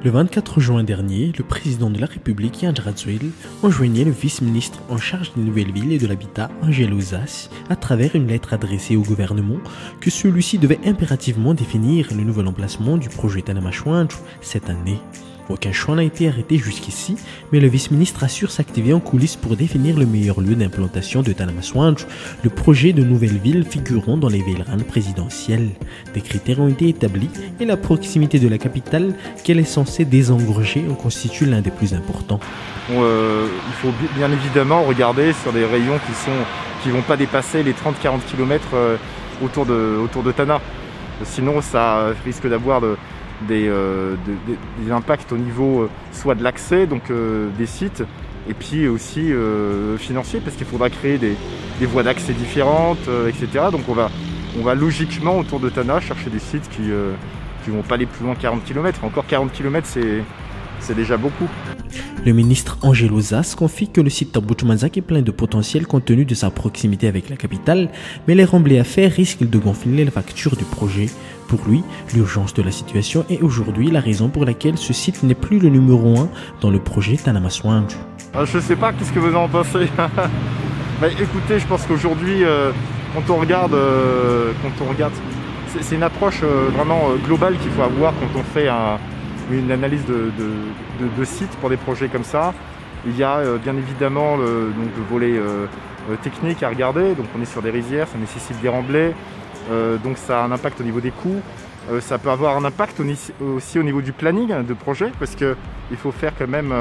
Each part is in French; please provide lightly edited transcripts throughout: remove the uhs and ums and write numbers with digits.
Le 24 juin dernier, le président de la République, Jan Radzwil, enjoignait le vice-ministre en charge des nouvelles villes et de l'habitat, Angelo Zas, à travers une lettre adressée au gouvernement, que celui-ci devait impérativement définir le nouvel emplacement du projet Tanamachuanchu cette année. Aucun choix n'a été arrêté jusqu'ici, mais le vice-ministre assure s'activer en coulisses pour définir le meilleur lieu d'implantation de Tanamachuanchu, le projet de nouvelle ville figurant dans les Veilran présidentielles. Des critères ont été établis et la proximité de la capitale qu'elle est censée désengorger en constitue l'un des plus importants. Il faut bien évidemment regarder sur des rayons qui vont pas dépasser les 30-40 km autour de Tana. Sinon ça risque d'avoir des impacts au niveau soit de l'accès, donc des sites, et puis aussi financiers, parce qu'il faudra créer des voies d'accès différentes, etc. Donc on va logiquement autour de Tana chercher des sites qui vont pas aller plus loin de 40 km. Encore 40 km, c'est déjà beaucoup. Le ministre Angelo Zas confie que le site Tambouchmanzak est plein de potentiel compte tenu de sa proximité avec la capitale, mais les remblais à faire risquent de gonfler la facture du projet. Pour lui, l'urgence de la situation est aujourd'hui la raison pour laquelle ce site n'est plus le numéro 1 dans le projet Tanamachuanchu. Je sais pas, qu'est-ce que vous en pensez? Écoutez, je pense qu'aujourd'hui, quand on regarde, c'est une approche vraiment globale qu'il faut avoir quand on fait une analyse de sites pour des projets comme ça. Il y a bien évidemment le volet technique à regarder. Donc on est sur des rizières, ça nécessite des remblais. Donc ça a un impact au niveau des coûts. Ça peut avoir un impact aussi au niveau du planning de projet, parce qu'il faut faire quand même,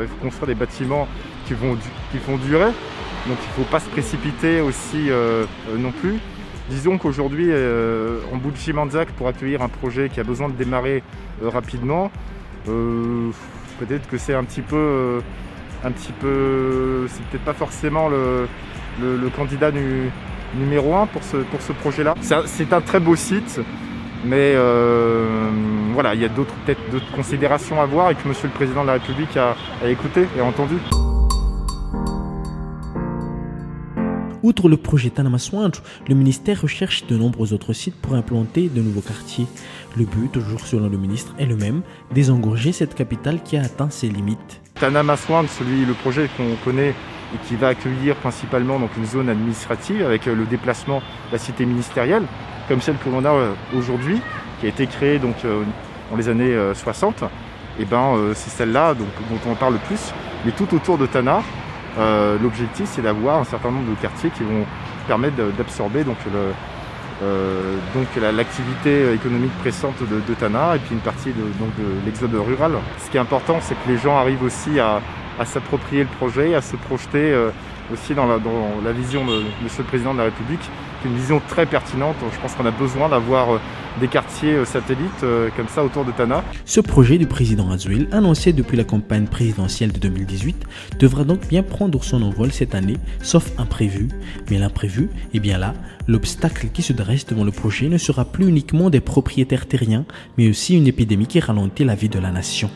il faut construire des bâtiments qui vont durer. Donc il ne faut pas se précipiter aussi non plus. Disons qu'aujourd'hui, en Boutchi-Manzak, pour accueillir un projet qui a besoin de démarrer rapidement, peut-être que c'est un petit peu, c'est peut-être pas forcément le candidat numéro 1 pour ce projet-là. C'est un très beau site, mais voilà, il y a peut-être d'autres considérations à voir et que Monsieur le Président de la République a écouté et a entendu. Outre le projet Tanamachuanchu, le ministère recherche de nombreux autres sites pour implanter de nouveaux quartiers. Le but, toujours selon le ministre, est le même, désengorger cette capitale qui a atteint ses limites. Tanamachuanchu, le projet qu'on connaît et qui va accueillir principalement donc une zone administrative avec le déplacement de la cité ministérielle, comme celle que l'on a aujourd'hui, qui a été créée donc, dans les années 60, et c'est celle-là dont on parle le plus, mais tout autour de Tana. L'objectif, c'est d'avoir un certain nombre de quartiers qui vont permettre d'absorber l'activité économique pressante de Tana et puis une partie de l'exode rural. Ce qui est important, c'est que les gens arrivent aussi à s'approprier le projet, à se projeter aussi dans la vision de Monsieur le Président de la République, qui est une vision très pertinente. Je pense qu'on a besoin d'avoir des quartiers satellites comme ça autour de Tana. Ce projet du président Radzwil, annoncé depuis la campagne présidentielle de 2018, devra donc bien prendre son envol cette année, sauf imprévu. Mais l'imprévu est bien là. L'obstacle qui se dresse devant le projet ne sera plus uniquement des propriétaires terriens, mais aussi une épidémie qui ralentit la vie de la nation.